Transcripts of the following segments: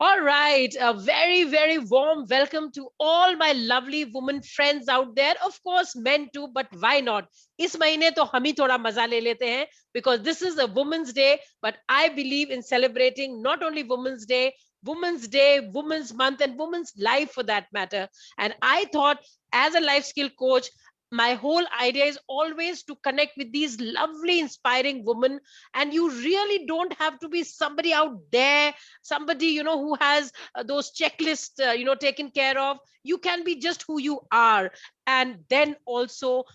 All right, a very, very warm welcome to all my lovely women friends out there. Of course, men too, but why not? इस महीने तो हम ही थोड़ा मजा ले लेते हैं because this is a Women's Day, but I believe in celebrating not only Women's Day, Women's Month, and Women's Life for that matter. And I thought, as a life skill coach, my whole idea is always to connect with these lovely, inspiring women. And you really don't have to be somebody out there, somebody who has those checklists taken care of. You can be just who you are, and then also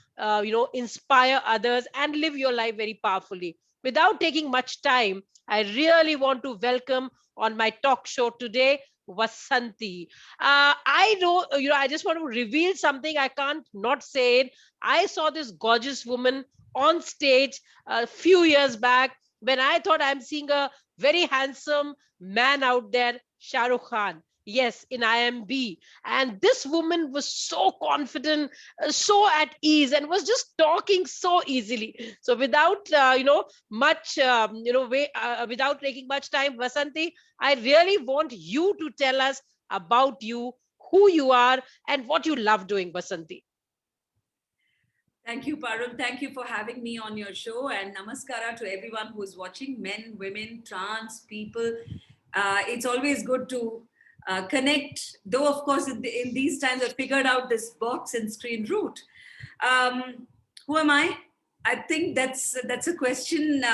inspire others and live your life very powerfully. Without taking much time, I really want to welcome on my talk show today Vasanti. I know, I just want to reveal something. I can't not say it. I saw this gorgeous woman on stage a few years back when I thought I'm seeing a very handsome man out there, Shah Rukh Khan. Yes, in IMB. And this woman was so confident, so at ease, and was just talking so easily. So without, much, without taking much time, Vasanti, I really want you to tell us about you, who you are, and what you love doing, Vasanti. Thank you, Parul. Thank you for having me on your show. And namaskara to everyone who is watching, men, women, trans people. It's always good to connect, though, of course, in these times, I figured out this box and screen route. Who am I? I think that's a question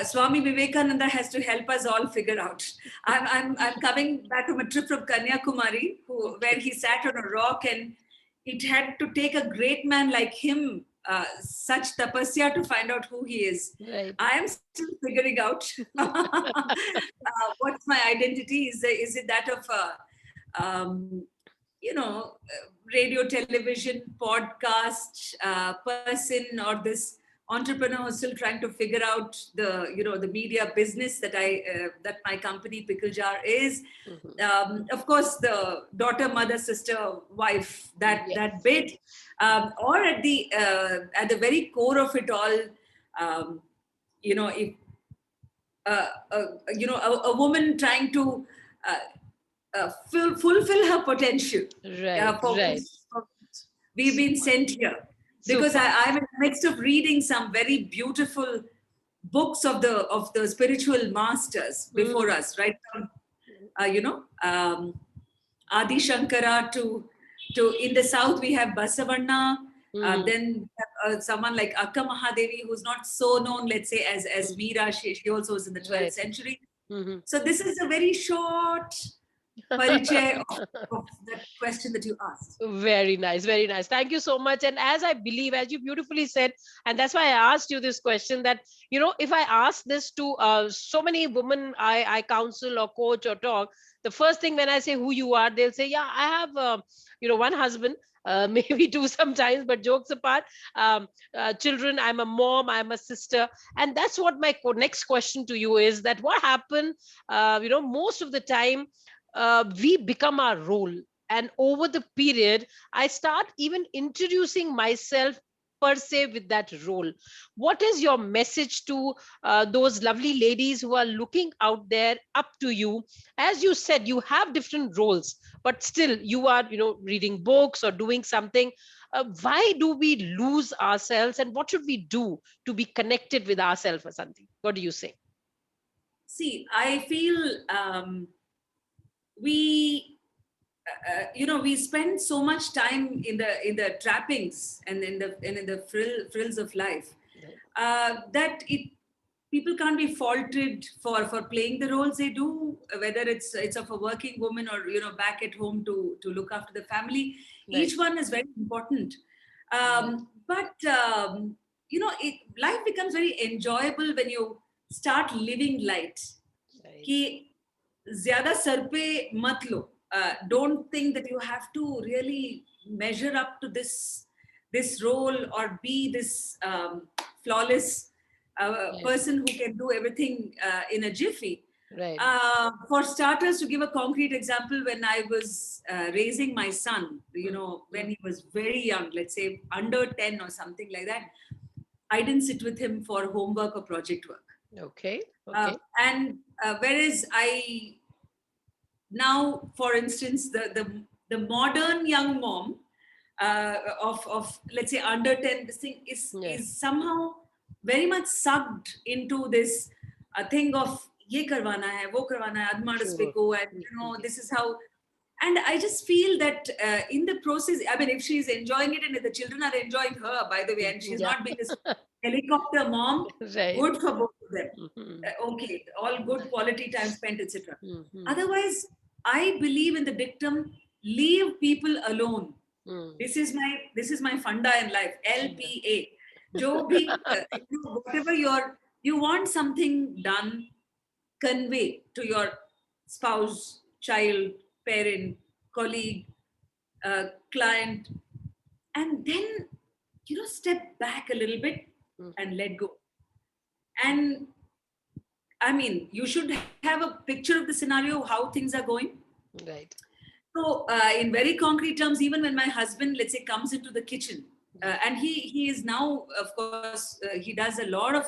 Swami Vivekananda has to help us all figure out. I'm coming back from a trip from Kanyakumari, where he sat on a rock, and it had to take a great man like him such tapasya to find out who he is. Right. I am still figuring out what's my identity. Is it that of radio, television, podcast person, or this entrepreneur who's still trying to figure out the media business that my company Pickle Jar is. Of course, the daughter, mother, sister, wife, that bit, or at the very core of it all, if a woman trying to fulfill her potential, Right, right. for we've been sent here. Because Super. I'm in the midst of reading some very beautiful books of the spiritual masters before Mm. us, right from Adi Shankara to in the south we have Basavanna. Mm. Then someone like Akka Mahadevi, who's not so known, let's say, as Meera. She also was in the 12th Right. century. Mhm. So this is a very short parichay of that question that you asked. Very nice, very nice. Thank you so much. And as I believe, as you beautifully said, and that's why I asked you this question, that, if I ask this to so many women I counsel or coach or talk, the first thing when I say who you are, they'll say, yeah, I have, one husband, maybe two sometimes, but jokes apart, children, I'm a mom, I'm a sister. And that's what my next question to you is, that what happened, most of the time, we become our role. And over the period, I start even introducing myself per se with that role. What is your message to those lovely ladies who are looking out there up to you? As you said, you have different roles, but still you are, reading books or doing something. Why do we lose ourselves, and what should we do to be connected with ourselves or something? What do you say? See, I feel we we spend so much time in the trappings and in the frills of life Right. that it people can't be faulted for playing the roles they do, whether it's of a working woman or back at home to look after the family. Right. Each one is very important. Right. But life becomes very enjoyable when you start living light. Right. कि ज्यादा sir पे मत लो. Don't think that you have to really measure up to this role or be this flawless Right. person who can do everything in a jiffy. Right. For starters, to give a concrete example, when I was raising my son, when he was very young, let's say under 10 or something like that, I didn't sit with him for homework or project work. Okay. Okay. And whereas I now, for instance, the modern young mom of let's say under 10, this thing Yeah. is somehow very much sucked into this thing of ye karwana hai, wo karwana hai, admadas True. peko, and this is how. And I just feel that in the process, I mean, if she's enjoying it and if the children are enjoying her, by the way, and she's Yeah. not being this helicopter mom, Right. good for both of them. Mhm. Okay, all good quality time spent, etc. Mhm. Otherwise, I believe in the dictum: leave people alone. Mm. This is my funda in life. LPA. Jo bhi, whatever you want something done, convey to your spouse, child, parent, colleague, client, and then step back a little bit Mhm. and let go. And I mean, you should have a picture of the scenario, how things are going. Right. So, in very concrete terms, even when my husband, let's say, comes into the kitchen, Yeah. and he is now, of course, he does a lot of,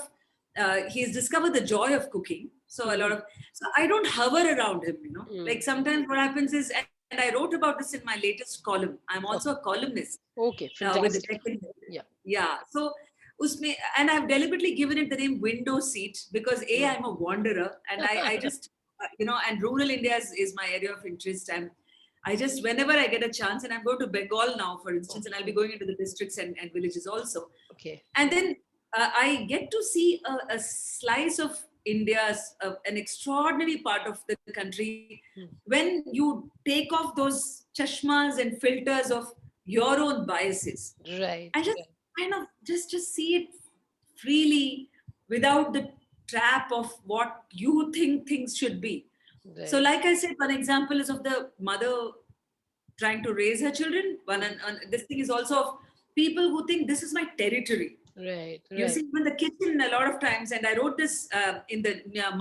he's discovered the joy of cooking. So a lot Mhm. of, so I don't hover around him, Like Mm. sometimes what happens is, and I wrote about this in my latest column. I'm also a Okay. columnist Okay. with the Fantastic. Deccan. Yeah. Yeah. So, usme, and I've deliberately given it the name window seat because Mm. I'm a wanderer and I just, and rural India is my area of interest. I just, whenever I get a chance, and I'm going to Bengal now, for instance, and I'll be Okay. going into the districts and villages also. Okay. And then I get to see a slice of India's, an extraordinary part of the country Mm. when you take off those chashmas and filters of your own biases Right. and just Right. kind of just see it freely without the trap of what you think things should be. So, Right. like I said, one example is of the mother trying to raise her children. Mhm. And this thing is also of people who think this is my territory. Right. You Right. see, even the kitchen, a lot of times, and I wrote this in the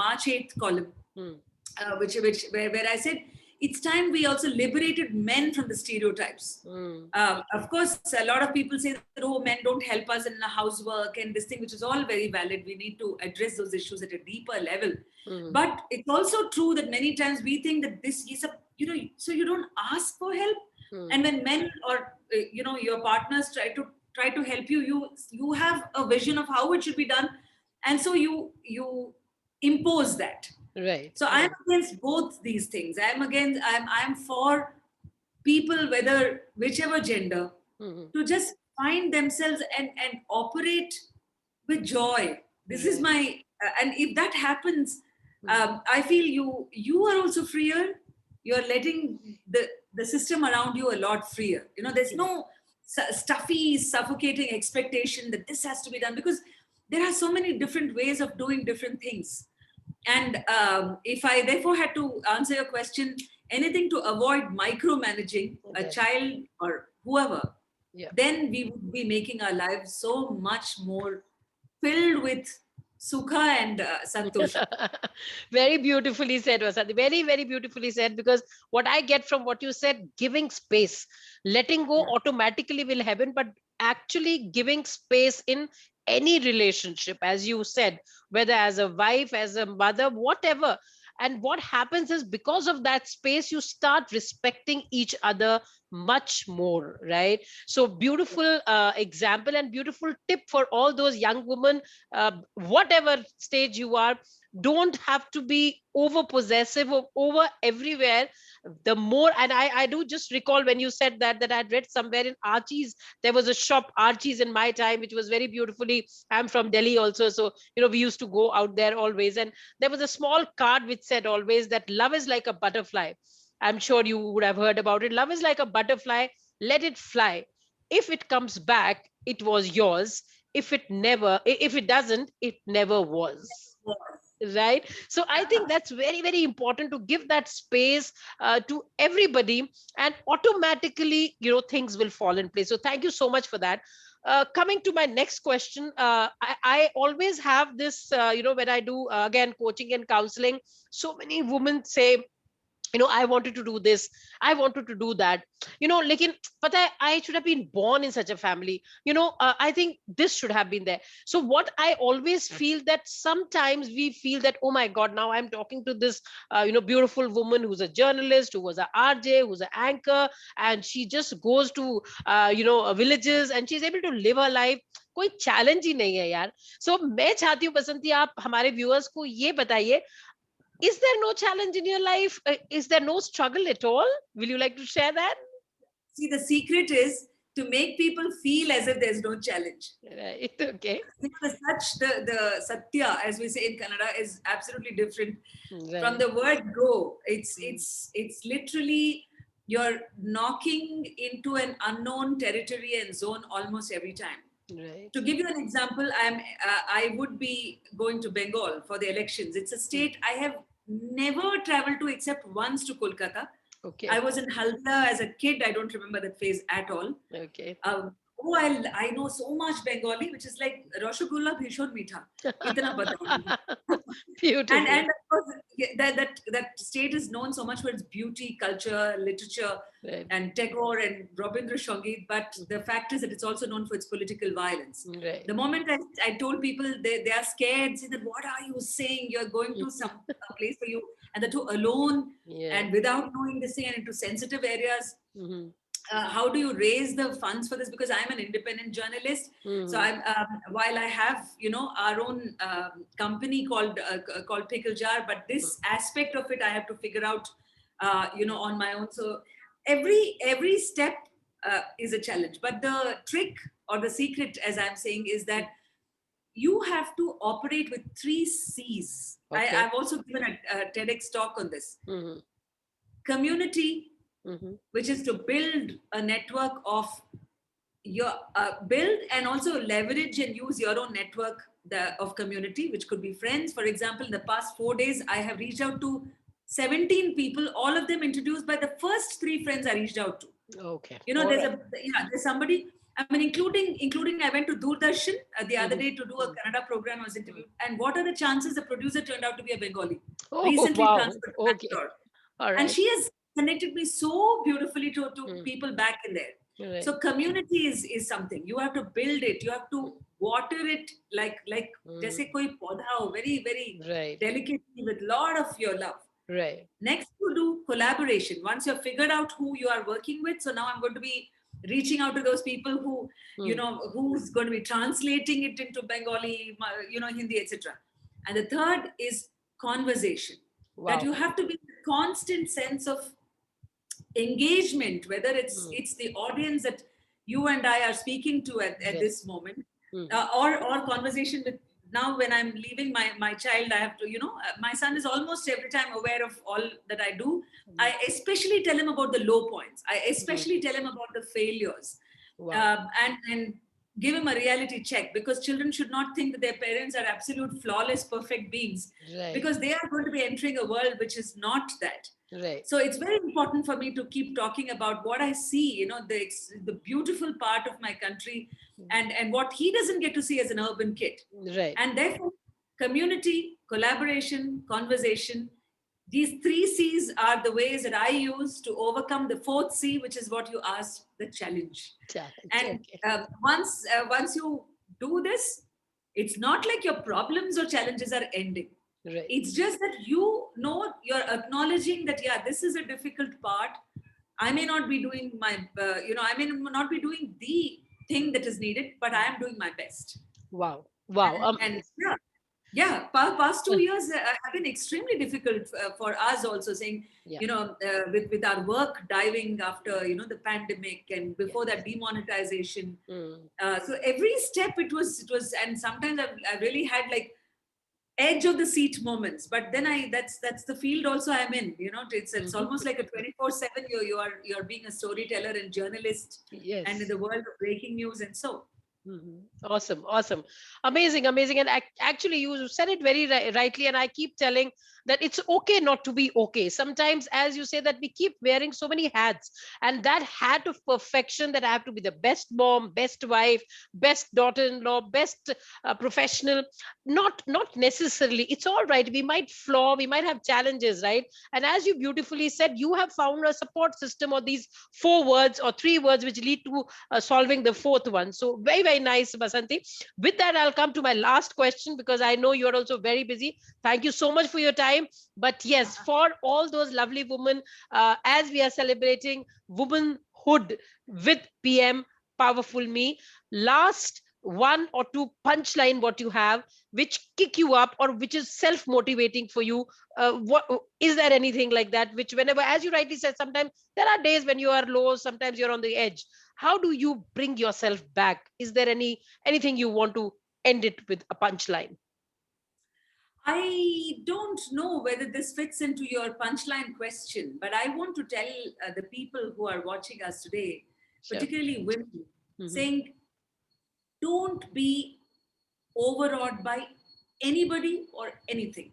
March 8th column, Mm. where I said it's time we also liberated men from the stereotypes. Mm. Of course, a lot of people say that, oh, men don't help us in the housework and this thing, which is all very valid. We need to address those issues at a deeper level. Mm. But it's also true that many times we think that this is a, so you don't ask for help. Mm. And when men or, your partners try to help you, you have a vision of how it should be done. And so you impose that. Right. So I'm Right. against both these things. I'm for people, whether whichever gender, Mhm. to just find themselves and operate with joy. This is Right. my and if that happens, Mm. I feel you are also freer. You're letting the system around you a lot freer. There's True. no stuffy, suffocating expectation that this has to be done because there are so many different ways of doing different things. And if I therefore had to answer your question, anything to avoid micromanaging a Right. child or whoever, Yeah. then we would be making our lives so much more filled with sukha and santosha. Very beautifully said, Vasanti. Very, very beautifully said. Because what I get from what you said, giving space, letting go Yeah. automatically will happen, but actually giving space in any relationship, as you said, whether as a wife, as a mother, whatever. And what happens is because of that space, you start respecting each other much more, right? So beautiful example and beautiful tip for all those young women, whatever stage you are. Don't have to be over possessive or over everywhere. The more, and I do just recall when you said that I'd read somewhere in Archie's, there was a shop Archie's in my time, which was very beautifully, I'm from Delhi also, so we used to go out there always, and there was a small card which said always that love is like a butterfly. I'm sure you would have heard about it. Love is like a butterfly, let it fly. If it comes back, it was yours. If it doesn't, it never was. Right. So I think Yeah. that's very, very important to give that space to everybody, and automatically things will fall in place. So thank you so much for that. Coming to my next question, I always have this when I do again coaching and counseling, so many women say, I wanted to do this, I wanted to do that, lekin pata hai, I should have been born in such a family, I think this should have been there. So what I always feel that sometimes we feel that, oh my god, now I'm talking to this beautiful woman who's a journalist, who was a RJ, who's an anchor, and she just goes to villages and she's able to live her life. कोई challenge ही नहीं है यार. सो मैं चाहती हूँ बसंती, आप हमारे viewers को ये बताइए, is there no challenge in your life? Is there no struggle at all? Will you like to share that? See, the secret is to make people feel as if there's no challenge. Right. Okay. The satya, as we say in Kannada, is absolutely different from Right. the word go. It's Mm. it's literally you're knocking into an unknown territory and zone almost every time. Right. To give you an example, I would be going to Bengal for the elections. It's a state I have never traveled to except once to Kolkata. Okay. I was in Haldia as a kid. I don't remember that phase at all. Okay. I know so much Bengali, which is like Rasgulla Bhishon Meetha. Itna pata hai. and Beautiful. and of course, that state is known so much for its beauty, culture, literature, Right. and Tagore and Rabindra Sangeet. But the fact is that it's also known for its political violence. Right. The moment I told people they are scared, say that what are you saying? You're going to some a place for you, and the two alone Yeah. and without knowing this thing and into sensitive areas. Mm-hmm. How do you raise the funds for this? Because I'm an independent journalist, so Mm-hmm. I'm while I have our own company called Pickle Jar, but this aspect of it I have to figure out on my own. So every step is a challenge, but the trick or the secret, as I'm saying, is that you have to operate with 3 C's. Okay. I've also given a TEDx talk on this. Mm-hmm. Community, Mm-hmm. which is to build a network of your build and also leverage and use your own network of community, which could be friends. For example, in the past 4 days, I have reached out to 17 people, all of them introduced by the first 3 friends I reached out to. Okay. All There's right. there's somebody. I mean, including I went to Doordarshan the other Mm-hmm. day to do a Kannada program. I was interviewed, and what are the chances the producer turned out to be a Bengali, Oh, recently wow. transferred to Okay. Bangalore, All and right. she has connected me so beautifully to Mm. people back in there. Right. So community is something you have to build it. You have to water it like Mm. जैसे कोई पौधा हो, very Right. delicately with lot of your love. Right. Next, you do collaboration. Once you've figured out who you are working with, so now I'm going to be reaching out to those people who, Mm. who's going to be translating it into Bengali, Hindi, etc. And the third is conversation. That Wow. you have to be in a constant sense of engagement, whether Mm. it's the audience that you and I are speaking to at Right. this moment, Mm. or conversation with. Now when I'm leaving my child, I have to, my son is almost every time aware of all that I do. I especially tell him about the low points. I especially tell him about the failures, Wow. and give him a reality check, because children should not think that their parents are absolute flawless perfect beings, Right. because they are going to be entering a world which is not that. Right. So it's very important for me to keep talking about what I see, the beautiful part of my country, and what he doesn't get to see as an urban kid. Right. And therefore, community, collaboration, conversation, these 3 C's are the ways that I use to overcome the fourth C, which is what you asked, the challenge. Challenge. And Okay. once you do this, it's not like your problems or challenges are ending. Right. It's just that you're acknowledging that, yeah, this is a difficult part. I may not be doing I may not be doing the thing that is needed, but I am doing my best. Wow. Wow. And yeah, past 2 years have been extremely difficult for us also, saying, Yeah. with our work diving after, the pandemic and before Yes. that demonetization. Mm. So every step it was, and sometimes I really had like edge of the seat moments, but then that's the field also I'm in. It's Mhm. almost like a 24/7. You're being a storyteller and journalist, and in Yes. the world of breaking news, and so. Mhm. Awesome, awesome, amazing, amazing. And actually, you said it very rightly. And I keep telling that it's okay not to be okay. Sometimes, as you say, that we keep wearing so many hats, and that hat of perfection, that I have to be the best mom, best wife, best daughter-in-law, best professional, not necessarily. It's all right, we might flaw, we might have challenges, right? And as you beautifully said, you have found a support system, or these 4 words or 3 words which lead to solving the fourth one. So very, very nice, Basanti. With that, I'll come to my last question, because I know you're also very busy. Thank you so much for your time. But yes, for all those lovely women, as we are celebrating womanhood with PM Powerful Me, last one or two punchline what you have, which kick you up or which is self motivating for you. What is there, anything like that which, whenever, as you rightly said, sometimes there are days when you are low, sometimes you're on the edge. How do you bring yourself back? Is there anything you want to end it with a punchline? I don't know whether this fits into your punchline question, but I want to tell the people who are watching us today, Sure. particularly women, Mhm. saying, don't be overawed by anybody or anything.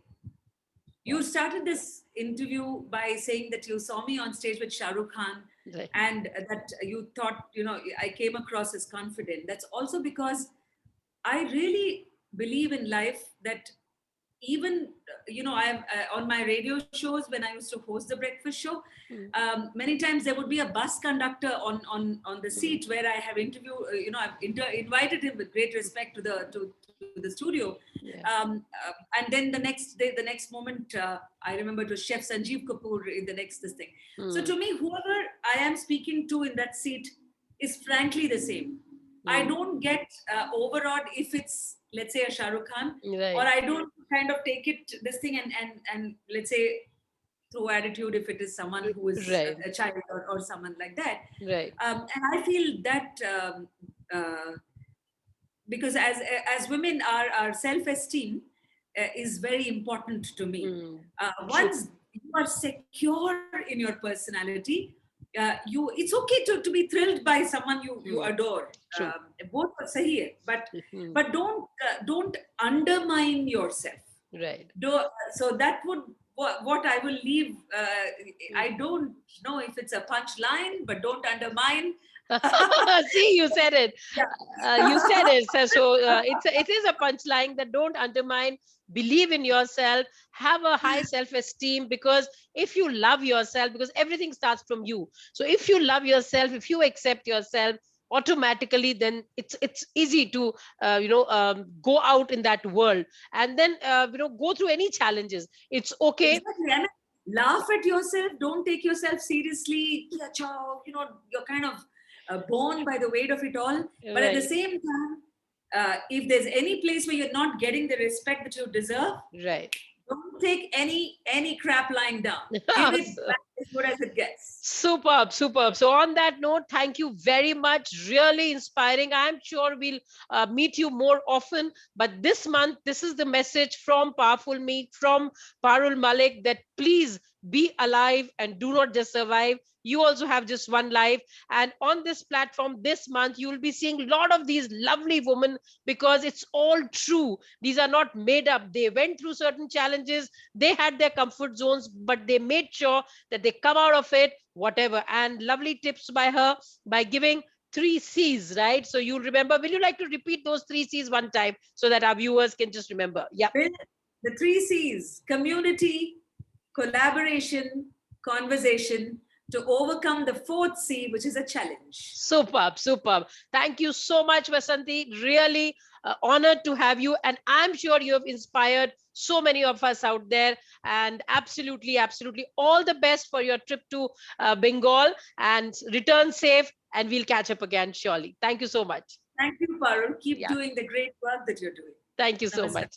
You Wow. started this interview by saying that you saw me on stage with Shah Rukh Khan, Right. and that you thought, I came across as confident. That's also because I really believe in life that even I'm on my radio shows when I used to host the breakfast show. Mm. Many times there would be a bus conductor on the Mm. seat where I have invited him with great respect to the studio. Yeah. And then the next day, the next moment, I remember it was Chef Sanjeev Kapoor in the next this thing. So Mm. to me, whoever I am speaking to in that seat is frankly the same. I Mm. don't get overawed if it's, let's say, a Shah Rukh Khan, or Right. I don't kind of take it this thing and let's say through attitude if it is someone who is Right. a child or someone like that. Right. And I feel that uh, because as women, our self esteem is very important to me. Mm. True. Once you are secure in your personality, it's okay to be thrilled by someone you Mm. adore. True. Both are sahi hai, Mm. but don't undermine yourself. Right. Do, so that would what I will leave. Mm. I don't know if it's a punchline, but don't undermine. See, you said it. Yeah. You said it. So it is a punchline, that don't undermine. Believe in yourself. Have a high self-esteem, because if you love yourself, because everything starts from you. So if you love yourself, if you accept yourself, automatically, then it's easy to go out in that world, and then go through any challenges. It's okay. Exactly. I mean, laugh at yourself. Don't take yourself seriously. Kiya chao, you're kind of borne by the weight of it all. But at the Right. same time, if there's any place where you're not getting the respect that you deserve, Right. don't take any crap lying down. Give it So, back as good as it gets. superb, superb. So, on that note, thank you very much. Really inspiring. I'm sure we'll meet you more often. But this month, this is the message from Powerful Me, from Parul Malik, that please be alive and do not just survive. You also have just one life. And on this platform this month, you will be seeing a lot of these lovely women, because it's all true. These are not made up. They went through certain challenges, they had their comfort zones, but they made sure that they come out of it, whatever. And lovely tips by her, by giving 3 C's, right? So you'll remember. Will you like to repeat those 3 C's one time, so that our viewers can just remember? Yeah. Build the 3 C's: community, collaboration, conversation, to overcome the fourth C, which is a challenge. Superb, superb. Thank you so much, Vasanti. Really honored to have you. And I'm sure you have inspired so many of us out there. And absolutely, absolutely, all the best for your trip to Bengal, and return safe. And we'll catch up again, surely. Thank you so much. Thank you, Parul. Keep Yeah. doing the great work that you're doing. Thank you so Namaste. much.